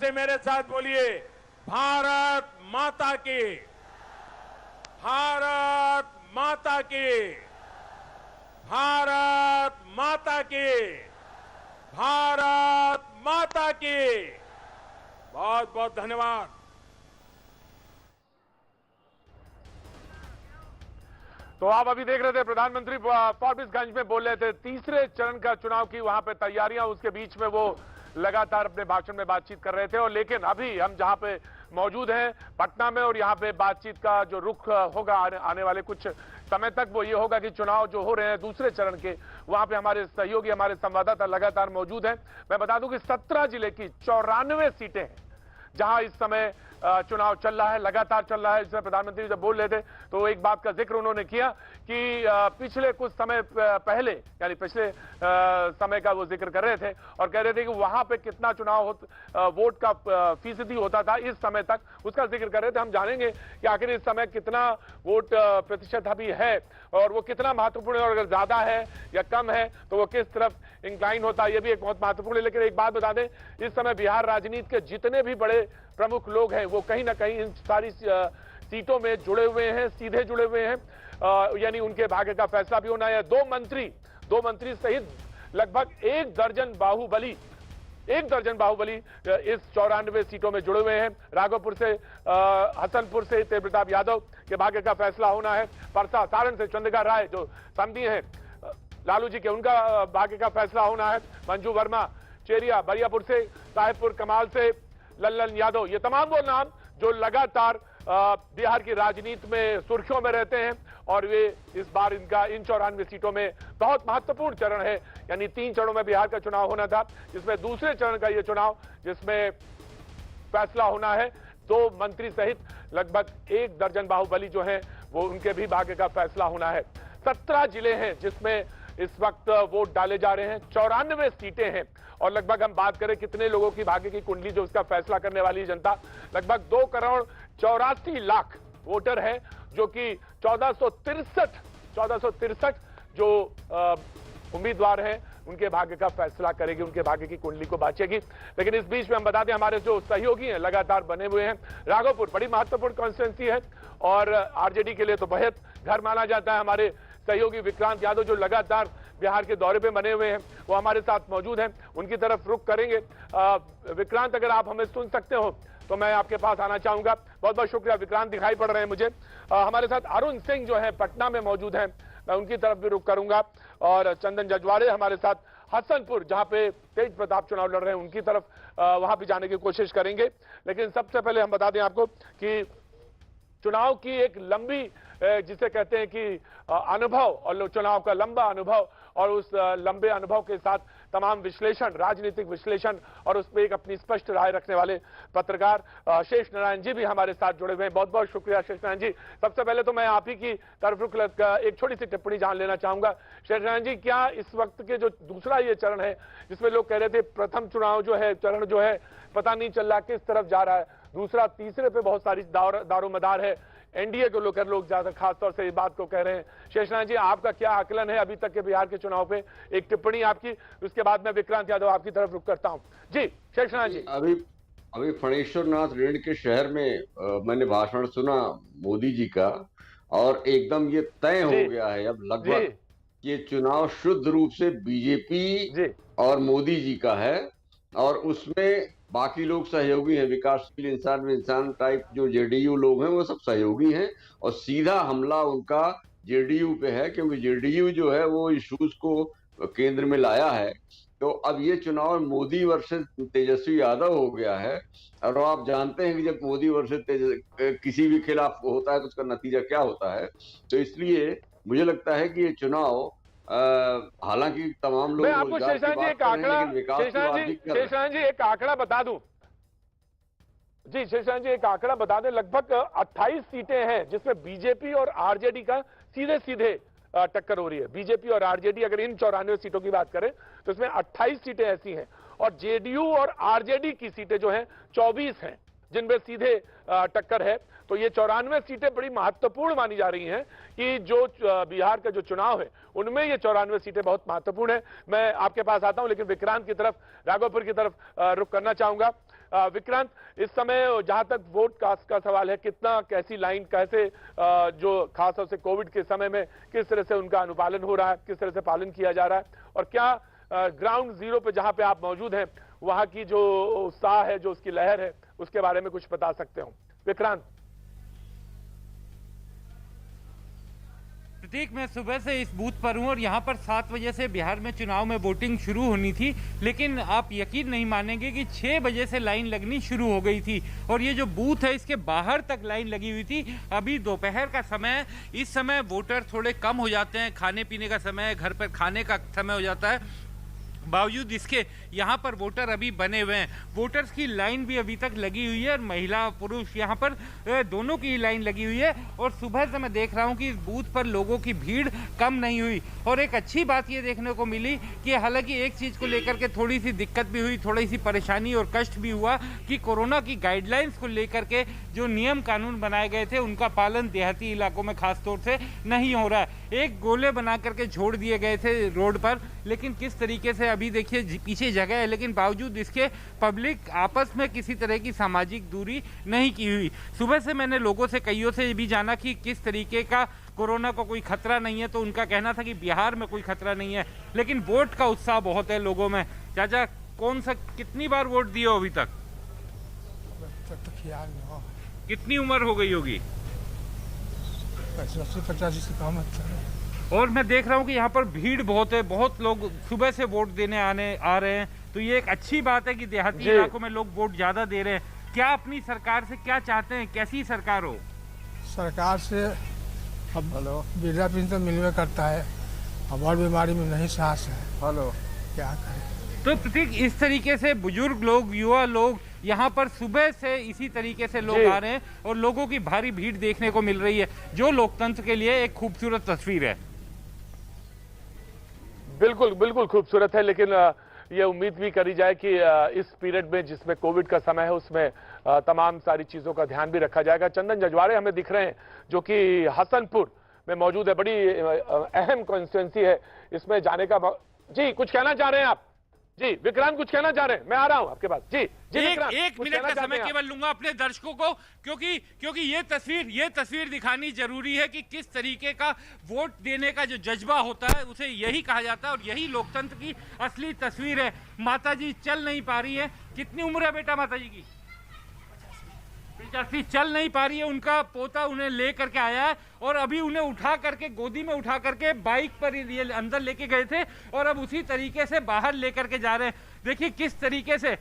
से मेरे साथ बोलिए, भारत माता की, भारत माता की, भारत माता की, भारत माता की। बहुत बहुत धन्यवाद। तो आप अभी देख रहे थे प्रधानमंत्री फारबिसगंज में बोल रहे थे तीसरे चरण का चुनाव की वहां पे तैयारियां, उसके बीच में वो लगातार अपने भाषण में बातचीत कर रहे थे। और लेकिन अभी हम जहां पे मौजूद हैं पटना में, और यहां पे बातचीत का जो रुख होगा आने वाले कुछ समय तक वो ये होगा कि चुनाव जो हो रहे हैं दूसरे चरण के, वहां पे हमारे सहयोगी, हमारे संवाददाता लगातार मौजूद हैं। मैं बता दूं कि 17 जिले की 94 सीटें हैं जहां इस समय चुनाव चल रहा है, लगातार चल रहा है। इसमें प्रधानमंत्री जब बोल रहे थे तो एक बात का जिक्र उन्होंने किया कि पिछले कुछ समय पहले, यानी पिछले समय का वो जिक्र कर रहे थे और कह रहे थे कि वहां पे कितना चुनाव वोट का फीसदी होता था इस समय तक, उसका जिक्र कर रहे थे। हम जानेंगे कि आखिर इस समय कितना वोट प्रतिशत अभी है और वो कितना महत्वपूर्ण है, और अगर ज्यादा है या कम है तो वो किस तरफ इंक्लाइन होता है, ये भी एक बहुत महत्वपूर्ण है। लेकिन एक बात बता दें, इस समय बिहार राजनीति के जितने भी बड़े प्रमुख लोग हैं वो कहीं ना कहीं इन सारी सीटों में जुड़े हुए हैं, सीधे जुड़े हुए हैं, यानी उनके भाग्य का फैसला भी होना है। दो मंत्री सहित लगभग एक दर्जन बाहुबली इस 94 सीटों में जुड़े हुए हैं। राघोपुर से हसनपुर से तेज प्रताप यादव के भाग्य का फैसला होना है। परसा सारण से चंद्रिका राय जो समधी हैं लालू जी के, उनका भाग्य का फैसला होना है। मंजू वर्मा चेरिया बरियापुर से, साहेबपुर कमाल से लल्लन यादव, ये तमाम वो नाम जो लगातार बिहार की राजनीति में सुर्खियों में रहते हैं और वे इस बार इनका इन 94 सीटों में बहुत महत्वपूर्ण चरण है। यानी 3 चरणों में बिहार का चुनाव होना था, जिसमें दूसरे चरण का ये चुनाव जिसमें फैसला होना है। 2 मंत्री सहित लगभग एक दर्जन बाहुबली जो हैं वो उनके भी भाग्य का फैसला होना है। 17 जिले हैं जिसमें इस वक्त वोट डाले जा रहे हैं, 94 सीटें हैं और लगभग हम बात करें कितने लोगों की भाग्य की कुंडली जो उसका फैसला करने वाली जनता, लगभग 2 करोड़ 84 लाख वोटर है, जो कि 1463 जो उम्मीदवार हैं उनके भाग्य का फैसला करेगी, उनके भाग्य की कुंडली को बांचेगी। लेकिन इस बीच में हम बता दें हमारे जो सहयोगी हैं लगातार बने हुए हैं। राघोपुर बड़ी महत्वपूर्ण कॉन्स्टिट्यूंसी है और आरजेडी के लिए तो बेहद घर माना जाता है। हमारे सहयोगी विक्रांत यादव जो लगातार बिहार के दौरे पे बने हुए हैं वो हमारे साथ मौजूद हैं, उनकी तरफ रुख करेंगे। विक्रांत, अगर आप हमें सुन सकते हो तो मैं आपके पास आना चाहूंगा। बहुत बहुत शुक्रिया। विक्रांत दिखाई पड़ रहे हैं मुझे। हमारे साथ अरुण सिंह जो है पटना में मौजूद हैं, मैं उनकी तरफ भी रुख करूंगा। और चंदन जजवाड़े हमारे साथ हसनपुर, जहां पे तेज प्रताप चुनाव लड़ रहे हैं, उनकी तरफ वहां भी जाने की कोशिश करेंगे। लेकिन सबसे पहले हम बता दें आपको कि चुनाव की एक लंबी, जिसे कहते हैं कि अनुभव, और चुनाव का लंबा अनुभव और उस लंबे अनुभव के साथ तमाम विश्लेषण, राजनीतिक विश्लेषण और उस पर एक अपनी स्पष्ट राय रखने वाले पत्रकार शेष नारायण जी भी हमारे साथ जुड़े हुए हैं। बहुत बहुत शुक्रिया शेष नारायण जी। सबसे पहले तो मैं आप ही की तरफ रुख एक छोटी सी टिप्पणी जान लेना चाहूंगा। शेष नारायण जी, क्या इस वक्त के जो दूसरा ये चरण है जिसमें लोग कह रहे थे प्रथम चुनाव जो है, चरण जो है पता नहीं चल रहा किस तरफ जा रहा है, दूसरा तीसरे पे बहुत सारी दारोमदार है, एनडीए को लेकर लोग ज्यादा खासतौर से इस बात को कह रहे हैं। शेषनाथ जी, आपका क्या आकलन है अभी तक के बिहार के चुनाव पे? एक टिप्पणी आपकी, उसके बाद मैं विक्रांत यादव आपकी तरफ रुख करता हूं। जी शेषनाथ जी। अभी फणेश्वरनाथ रेड के शहर में मैंने भाषण सुना मोदी जी का, और एकदम ये तय हो गया है अब लगभग ये चुनाव शुद्ध रूप से बीजेपी और मोदी जी का है, और उसमें बाकी लोग सहयोगी हैं, विकासशील इंसान टाइप जो जेडीयू लोग हैं वो सब सहयोगी हैं, और सीधा हमला उनका जेडीयू पे है, क्योंकि जेडीयू जो है वो इश्यूज को केंद्र में लाया है। तो अब ये चुनाव मोदी वर्सेस तेजस्वी यादव हो गया है, और आप जानते हैं कि जब मोदी वर्सेस किसी भी खिलाफ होता है तो उसका नतीजा क्या होता है। तो इसलिए मुझे लगता है कि ये चुनाव, हालांकि तमाम लोग, मैं आपको शेषनाथ जी एक आंकड़ा बता दूं। जी शेषनाथ जी, एक आंकड़ा बता दें। लगभग 28 सीटें हैं जिसमें बीजेपी और आरजेडी का सीधे टक्कर हो रही है। बीजेपी और आरजेडी, अगर इन 94 सीटों की बात करें तो इसमें 28 सीटें ऐसी हैं, और जेडीयू और आरजेडी की सीटें जो हैं 24 हैं जिनमें सीधे टक्कर है। तो ये 94 सीटें बड़ी महत्वपूर्ण मानी जा रही हैं कि जो बिहार का जो चुनाव है उनमें ये 94 सीटें बहुत महत्वपूर्ण है। मैं आपके पास आता हूं, लेकिन विक्रांत की तरफ, राघोपुर की तरफ रुख करना चाहूंगा। विक्रांत, इस समय जहां तक वोट कास्ट का सवाल है, कितना कैसी लाइन कैसे जो खासतौर से कोविड के समय में किस तरह से उनका अनुपालन हो रहा है, किस तरह से पालन किया जा रहा है, और क्या ग्राउंड जीरो पे जहां पे आप मौजूद हैं वहां की जो उत्साह है, जो उसकी लहर है, उसके बारे में कुछ बता सकते हो विक्रांत? प्रतीक, मैं सुबह से इस बूथ पर हूं और यहां पर 7 बजे से बिहार में चुनाव में वोटिंग शुरू होनी थी, लेकिन आप यकीन नहीं मानेंगे कि 6 बजे से लाइन लगनी शुरू हो गई थी और ये जो बूथ है इसके बाहर तक लाइन लगी हुई थी। अभी दोपहर का समय, इस समय वोटर थोड़े कम हो जाते हैं, खाने पीने का समय, घर पर खाने का समय हो जाता है, बावजूद इसके यहाँ पर वोटर अभी बने हुए हैं। वोटर्स की लाइन भी अभी तक लगी हुई है और महिला पुरुष यहाँ पर दोनों की लाइन लगी हुई है। और सुबह से मैं देख रहा हूँ कि इस बूथ पर लोगों की भीड़ कम नहीं हुई। और एक अच्छी बात ये देखने को मिली कि हालांकि एक चीज़ को लेकर के थोड़ी सी दिक्कत भी हुई, थोड़ी सी परेशानी और कष्ट भी हुआ कि कोरोना की गाइडलाइंस को लेकर के जो नियम कानून बनाए गए थे उनका पालन देहाती इलाकों में खासतौर से नहीं हो रहा है। एक गोले बना करके छोड़ दिए गए थे रोड पर, लेकिन किस तरीके से अभी देखिए पीछे जगह है, लेकिन बावजूद इसके पब्लिक आपस में किसी तरह की सामाजिक दूरी नहीं की हुई। सुबह से मैंने लोगों से कईयों से भी जाना कि किस तरीके का कोरोना को कोई खतरा नहीं है, तो उनका कहना था कि बिहार में कोई खतरा नहीं है, लेकिन वोट का उत्साह बहुत है लोगों में। चाचा, कौन सा कितनी बार वोट दिए हो अभी तक? कितनी उम्र हो गई होगी? 85 से कम है। और मैं देख रहा हूँ कि यहाँ पर भीड़ बहुत है, बहुत लोग सुबह से वोट देने आ रहे हैं, तो ये एक अच्छी बात है कि देहाती इलाकों में लोग वोट ज्यादा दे रहे हैं। क्या अपनी सरकार से क्या चाहते हैं, कैसी सरकार हो? सरकार से अब वृद्धा पेंशन मिलवे करता है, अब और बीमारी में नहीं सांस है, क्या करें। तो प्रतीक, इस तरीके से बुजुर्ग लोग, युवा लोग यहाँ पर सुबह से इसी तरीके से लोग आ रहे हैं और लोगों की भारी भीड़ देखने को मिल रही है, जो लोकतंत्र के लिए एक खूबसूरत तस्वीर है। बिल्कुल बिल्कुल खूबसूरत है, लेकिन ये उम्मीद भी करी जाए कि इस पीरियड में जिसमें कोविड का समय है उसमें तमाम सारी चीजों का ध्यान भी रखा जाएगा। चंदन जजवाड़े हमें दिख रहे हैं जो कि हसनपुर में मौजूद है, बड़ी अहम कॉन्स्टिट्यूंसी है, इसमें जाने का जी कुछ कहना चाह रहे हैं आप? जी विक्रांत कुछ कहना चाह रहे हैं? मैं आ रहा हूं आपके पास। जी एक मिनट का समय केवल लूंगा अपने दर्शकों को, क्योंकि ये तस्वीर दिखानी जरूरी है कि किस तरीके का वोट देने का जो जज्बा होता है उसे यही कहा जाता है और यही लोकतंत्र की असली तस्वीर है। माता जी चल नहीं पा रही है। कितनी उम्र है बेटा माता जी की? 85। चल नहीं पा रही है, उनका पोता उन्हें ले करके आया है और अभी उन्हें उठा करके गोदी में उठा करके बाइक पर ये अंदर लेके गए थे और अब उसी तरीके से बाहर लेकर के जा रहे हैं। देखिए किस तरीके से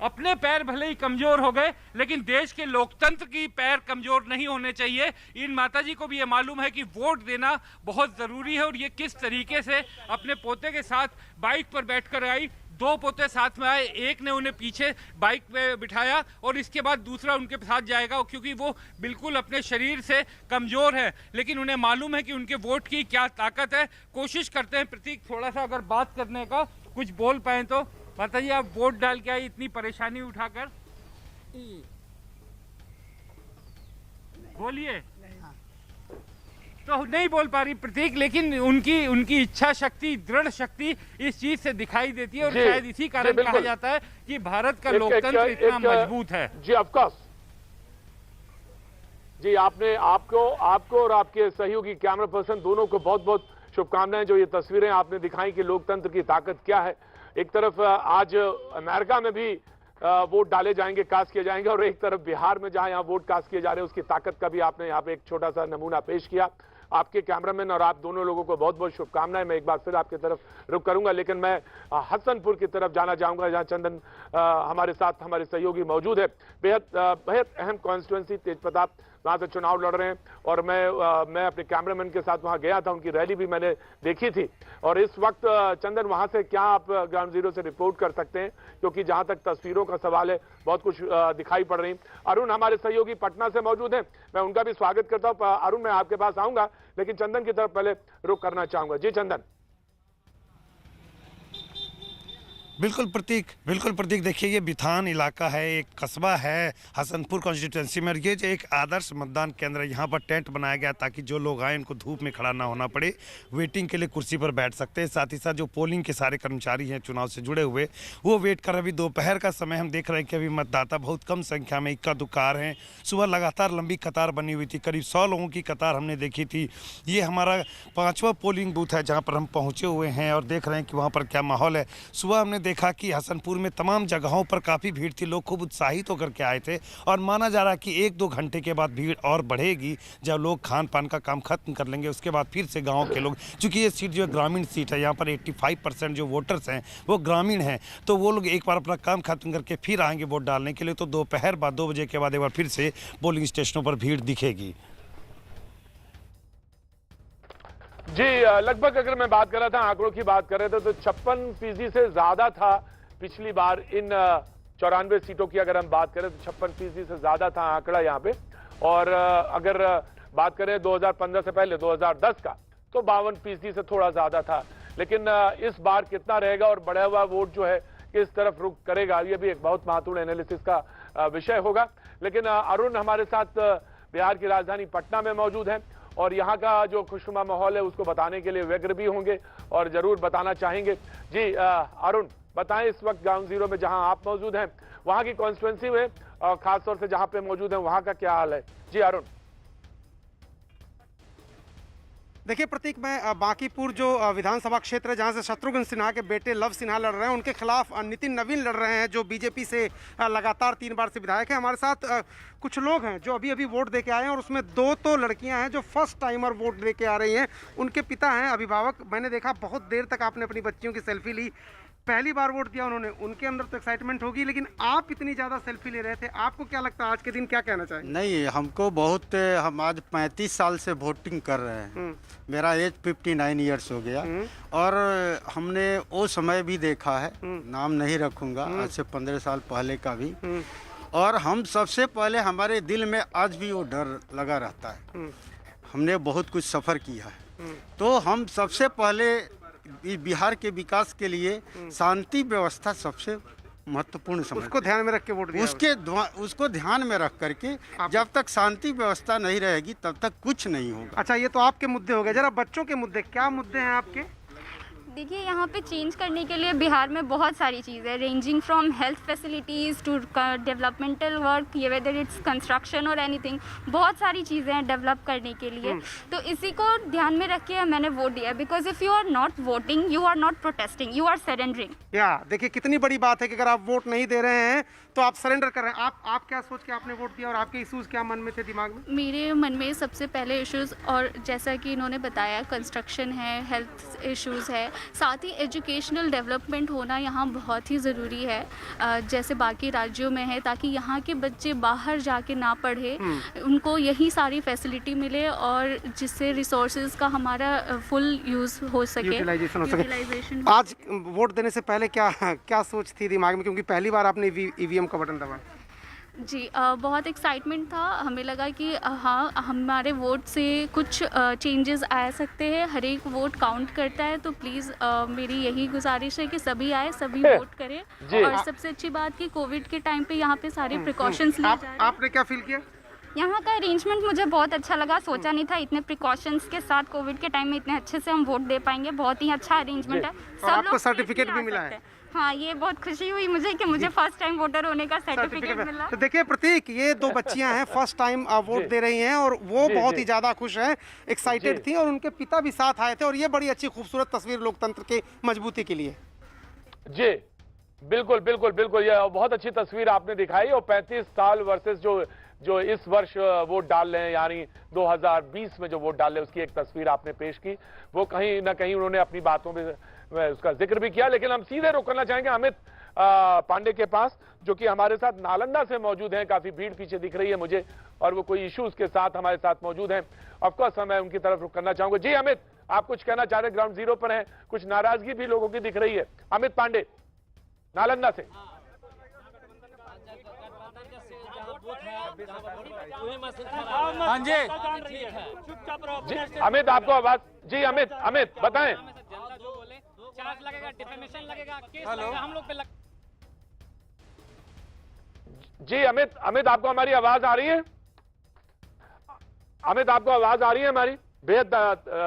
अपने पैर भले ही कमजोर हो गए, लेकिन देश के लोकतंत्र की पैर कमजोर नहीं होने चाहिए। इन माताजी को भी ये मालूम है कि वोट देना बहुत जरूरी है और ये किस तरीके से अपने पोते के साथ बाइक पर बैठकर आई। 2 पोते साथ में आए, एक ने उन्हें पीछे बाइक पे बिठाया और इसके बाद दूसरा उनके साथ जाएगा, क्योंकि वो बिल्कुल अपने शरीर से कमजोर है, लेकिन उन्हें मालूम है कि उनके वोट की क्या ताकत है। कोशिश करते हैं प्रतीक थोड़ा सा अगर बात करने का, कुछ बोल पाए तो। माता जी, आप वोट डाल के आई इतनी परेशानी उठाकर, बोलिए। तो नहीं बोल पा रही प्रतीक, लेकिन उनकी इच्छा शक्ति, दृढ़ शक्ति इस चीज से दिखाई देती है और शायद इसी कारण कहा जाता है कि भारत का लोकतंत्र इतना मजबूत है। जी ऑफ कोर्स जी, आपको और आपके सहयोगी कैमरा पर्सन दोनों को बहुत बहुत शुभकामनाएं। जो ये तस्वीरें आपने दिखाई कि लोकतंत्र की ताकत क्या है। एक तरफ आज अमेरिका में भी वोट डाले जाएंगे, कास्ट किए जाएंगे, और एक तरफ बिहार में जहां यहाँ वोट कास्ट किए जा रहे हैं उसकी ताकत का भी आपने यहाँ पे एक छोटा सा नमूना पेश किया। आपके कैमरामैन और आप दोनों लोगों को बहुत बहुत शुभकामनाएं। मैं एक बार फिर आपकी तरफ रुख करूंगा, लेकिन मैं हसनपुर की तरफ जाना चाहूंगा जहां चंदन हमारे साथ हमारे सहयोगी मौजूद है। बेहद अहम कॉन्स्टिट्यूंसी तेज प्रताप, वहां से चुनाव लड़ रहे हैं और मैं अपने कैमरामैन के साथ वहां गया था, उनकी रैली भी मैंने देखी थी। और इस वक्त चंदन वहां से क्या आप ग्राउंड जीरो से रिपोर्ट कर सकते हैं, क्योंकि जहां तक तस्वीरों का सवाल है बहुत कुछ दिखाई पड़ रही। अरुण हमारे सहयोगी पटना से मौजूद हैं, मैं उनका भी स्वागत करता हूं। अरुण, मैं आपके पास आऊंगा, लेकिन चंदन की तरफ पहले रुख करना चाहूंगा। जी चंदन। बिल्कुल प्रतीक देखिए, ये बिथान इलाका है, एक कस्बा है हसनपुर कॉन्स्टिट्यूंसी में। ये जो एक आदर्श मतदान केंद्र है, यहाँ पर टेंट बनाया गया ताकि जो लोग आए उनको धूप में खड़ा ना होना पड़े, वेटिंग के लिए कुर्सी पर बैठ सकते हैं। साथ ही साथ जो पोलिंग के सारे कर्मचारी हैं चुनाव से जुड़े हुए, वो वेट कर। अभी दोपहर का समय हम देख रहे हैं कि अभी मतदाता बहुत कम संख्या में इक्का दुक्का हैं। सुबह लगातार लंबी कतार बनी हुई थी, करीब 100 लोगों की कतार हमने देखी थी। ये हमारा 5वां पोलिंग बूथ है जहाँ पर हम पहुँचे हुए हैं और देख रहे हैं कि वहाँ पर क्या माहौल है। सुबह हमने देखा कि हसनपुर में तमाम जगहों पर काफ़ी भीड़ थी, लोग खूब उत्साहित होकर के आए थे और माना जा रहा है कि 1-2 घंटे के बाद भीड़ और बढ़ेगी। जब लोग खान पान का काम खत्म कर लेंगे उसके बाद फिर से गांव के लोग, चूँकि ये सीट जो है ग्रामीण सीट है, यहाँ पर 85% जो वोटर्स हैं वो ग्रामीण हैं, तो वो लोग एक बार अपना काम खत्म करके फिर आएंगे वोट डालने के लिए। तो दोपहर बाद 2 बजे के बाद एक बार फिर से पोलिंग स्टेशनों पर भीड़ दिखेगी। जी, लगभग अगर मैं बात कर रहा था, आंकड़ों की बात कर रहे थे, तो 56% से ज्यादा था पिछली बार इन 94 सीटों की। अगर हम बात करें तो 56% से ज्यादा था आंकड़ा यहाँ पे। और अगर बात करें 2015 से पहले 2010 का, तो 52% से थोड़ा ज्यादा था। लेकिन इस बार कितना रहेगा और बढ़ा हुआ वोट जो है किस तरफ रुख करेगा, ये भी एक बहुत महत्वपूर्ण एनालिसिस का विषय होगा। लेकिन अरुण हमारे साथ बिहार की राजधानी पटना में मौजूद हैं और यहाँ का जो खुशनुमा माहौल है उसको बताने के लिए व्यग्र भी होंगे और जरूर बताना चाहेंगे। जी अरुण, बताएं इस वक्त ग्राउंड जीरो में जहां आप मौजूद हैं, वहां की कॉन्स्टिट्यूंसी में और खासतौर से जहां पे मौजूद हैं वहां का क्या हाल है। जी अरुण। देखिए प्रतीक, मैं बांकीपुर जो विधानसभा क्षेत्र है जहां से शत्रुघ्न सिन्हा के बेटे लव सिन्हा लड़ रहे हैं, उनके खिलाफ नितिन नवीन लड़ रहे हैं जो बीजेपी से लगातार 3 बार से विधायक हैं। हमारे साथ कुछ लोग हैं जो अभी वोट दे के आए हैं और उसमें 2 तो लड़कियां हैं जो फर्स्ट टाइमर वोट दे के आ रही हैं। उनके पिता हैं अभिभावक। मैंने देखा बहुत देर तक आपने अपनी बच्चियों की सेल्फी ली, पहली बार वोट दिया उन्होंने, उनके अंदर तो एक्साइटमेंट होगी, लेकिन आप इतनी ज़्यादा सेल्फी ले रहे थे, आपको क्या लगता है आज के दिन क्या कहना चाहिए? नहीं, हमको बहुत, हम आज 35 साल से वोटिंग कर रहे हैं। मेरा एज 59 ईयर्स हो गया और हमने वो समय भी देखा है, नाम नहीं रखूंगा, आज से 15 साल पहले का भी। और हम सबसे पहले, हमारे दिल में आज भी वो डर लगा रहता है। हमने बहुत कुछ सफ़र किया है, तो हम सबसे पहले बिहार के विकास के लिए शांति व्यवस्था सबसे महत्वपूर्ण समझ, उसको ध्यान में रख के वोट दिया। उसको ध्यान में रख करके, जब तक शांति व्यवस्था नहीं रहेगी तब तक कुछ नहीं होगा। अच्छा, ये तो आपके मुद्दे हो गए, जरा बच्चों के मुद्दे, क्या मुद्दे हैं आपके? देखिए, यहाँ पे चेंज करने के लिए बिहार में बहुत सारी चीज़ें हैं, ranging from health facilities to developmental work, ये वेदर इट्स कंस्ट्रक्शन और एनीथिंग, बहुत सारी चीज़ें हैं डेवलप करने के लिए। तो इसी को ध्यान में रख के मैंने वोट दिया, because if you are not voting, you are not protesting, you are surrendering. या देखिए कितनी बड़ी बात है कि अगर आप वोट नहीं दे रहे हैं तो आप सरेंडर कर रहे हैं। आप क्या सोच के आपने वोट दिया और आपके इश्यूज क्या मन में थे, दिमाग में? मेरे मन में सबसे पहले इश्यूज, और जैसा कि इन्होंने बताया, कंस्ट्रक्शन है, हेल्थ इश्यूज़ है, साथ ही एजुकेशनल डेवलपमेंट होना यहाँ बहुत ही ज़रूरी है, जैसे बाकी राज्यों में है, ताकि यहाँ के बच्चे बाहर जाके ना पढ़े, उनको यही सारी फैसिलिटी मिले और जिससे रिसोर्सेज का हमारा फुल यूज़ हो सके, यूटिलाइजेशन हो सके। आज वोट देने से पहले क्या सोच थी दिमाग में, क्योंकि पहली बार आपने ईवीएम का बटन दबाया? जी, बहुत एक्साइटमेंट था। हमें लगा कि हाँ, हमारे वोट से कुछ चेंजेस आ सकते हैं, हर एक वोट काउंट करता है। तो प्लीज़ मेरी यही गुजारिश है कि सभी आए, सभी वोट करें। और सबसे अच्छी बात कि कोविड के टाइम पे यहाँ पे सारे प्रिकॉशंस लिए जा रहे हैं। आपने क्या फील किया? यहाँ का अरेंजमेंट मुझे बहुत अच्छा लगा, सोचा नहीं था इतने प्रिकॉशंस के साथ कोविड के टाइम में इतने अच्छे से हम वोट दे पाएंगे। बहुत ही अच्छा अरेंजमेंट है। सब लोग सर्टिफिकेट भी मिला है। हाँ, ये बहुत खुशी हुई मुझे कि मुझे फर्स्ट टाइम वोटर होने का सर्टिफिकेट मिला। तो देखिए प्रतीक, ये 2 बच्चियां हैं, फर्स्ट टाइम वोट दे रही हैं और वो बहुत ही ज्यादा खुश हैं, एक्साइटेड थी और उनके पिता भी साथ आए थे और ये बड़ी अच्छी खूबसूरत तस्वीर लोकतंत्र के मजबूती के लिए। जी बिल्कुल बिल्कुल बिल्कुल, ये बहुत अच्छी तस्वीर आपने दिखाई। और 35 साल वर्सेस जो इस वर्ष वोट डाल रहे हैं, यानी 2020 में जो वोट डाल रहे हैं, उसकी एक तस्वीर आपने पेश की। वो कहीं ना कहीं उन्होंने अपनी बातों में उसका जिक्र भी किया। लेकिन हम सीधे रुक करना चाहेंगे अमित पांडे के पास, जो कि हमारे साथ नालंदा से मौजूद हैं। काफी भीड़ पीछे दिख रही है मुझे और वो कोई इश्यूज के साथ हमारे साथ मौजूद हैं। ऑफकोर्स मैं उनकी तरफ रुक करना चाहूंगा। जी अमित, आप कुछ कहना चाह रहे हैं? ग्राउंड जीरो पर हैं, कुछ नाराजगी भी लोगों की दिख रही है। अमित पांडे नालंदा से। हाँ जी, अमित आपको आवाज। जी अमित बताएं। चार्ज लगेगा, डिफेमेशन लगेगा, केस लगेगा, हम लोग पे जी अमित आपको हमारी आवाज आ रही है? अमित आपको आवाज आ रही है हमारी? बेहद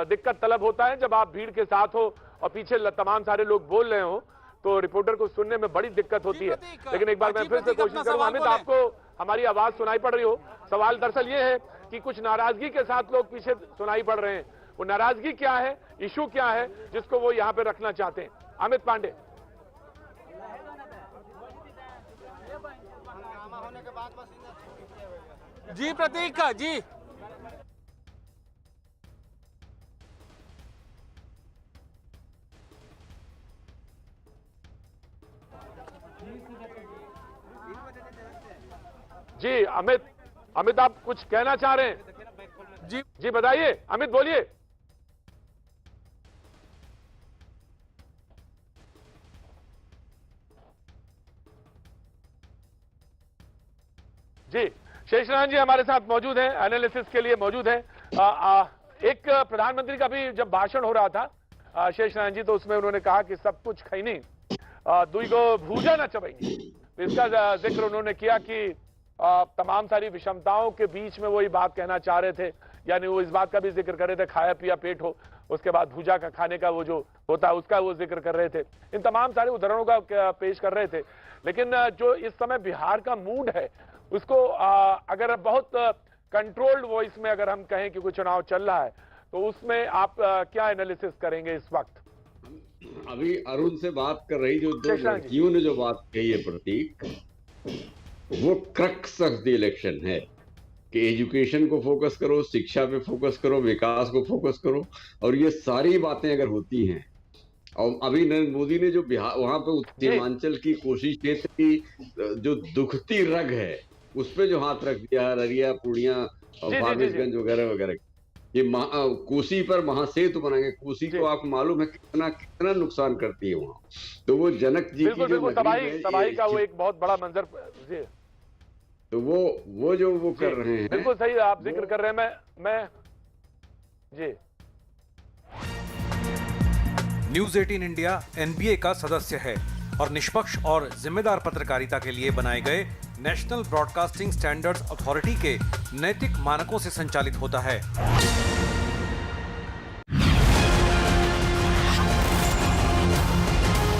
दिक्कत तलब होता है जब आप भीड़ के साथ हो और पीछे तमाम सारे लोग बोल रहे हो तो रिपोर्टर को सुनने में बड़ी दिक्कत होती है। लेकिन एक बार मैं फिर से कोशिश करूंगा। अमित आपको हमारी आवाज सुनाई पड़ रही हो? सवाल दरअसल ये है कि कुछ नाराजगी के साथ लोग पीछे सुनाई पड़ रहे हैं। वो नाराजगी क्या है, इशू क्या है जिसको वो यहां पे रखना चाहते हैं? अमित पांडे। जी प्रतीक जी। जी अमित आप कुछ कहना चाह रहे हैं? जी बताइए अमित, बोलिए। जी शेषनारायण जी हमारे साथ मौजूद हैं, एनालिसिस के लिए मौजूद हैं। एक प्रधानमंत्री का भी जब भाषण हो रहा था शेषनारायण जी, तो उसमें उन्होंने कहा कि सब कुछ खैनी दुई को भूजा न चबेंगे। तो इसका जिक्र उन्होंने किया कि तमाम सारी विषमताओं के बीच में वो ये बात कहना चाह रहे थे, यानी वो इस बात का भी जिक्र कर रहे थे खाया पिया पेट हो, उसके बाद भूजा का खाने का वो जो होता है उसका वो जिक्र कर रहे थे। इन तमाम सारे उदाहरणों का पेश कर रहे थे। लेकिन जो इस समय बिहार का मूड है उसको अगर बहुत कंट्रोल्ड वॉइस में अगर हम कहें कि कोई चुनाव चल रहा है तो उसमें आप क्या एनालिसिस करेंगे इस वक्त? अभी अरुण से बात कर रही जो दो लड़कियों ने जो बात कही है प्रतीक, वो क्रक्स ऑफ द इलेक्शन है कि एजुकेशन को फोकस करो, शिक्षा पे फोकस करो, विकास को फोकस करो। और ये सारी बातें अगर होती हैं, और अभी नरेंद्र मोदी ने जो बिहार वहां पे उत्तरांचल की कोसी क्षेत्र की जो दुखती रग है उस पे जो हाथ रख दिया, अररिया, पूर्णिया, फारबिसगंज वगैरह वगैरह, ये कोसी पर महासेतु बनाएंगे। कोसी को आपको मालूम है कितना नुकसान करती है वहां। तो वो जनक जी की जो तबाही का वो एक बहुत बड़ा मंजर जी, तो वो जो वो कर रहे हैं, बिल्कुल सही आप जिक्र कर रहे हैं। मैं जी न्यूज 18 इंडिया NBA का सदस्य है और निष्पक्ष और जिम्मेदार पत्रकारिता के लिए बनाए गए नेशनल ब्रॉडकास्टिंग स्टैंडर्ड्स अथॉरिटी के नैतिक मानकों से संचालित होता है।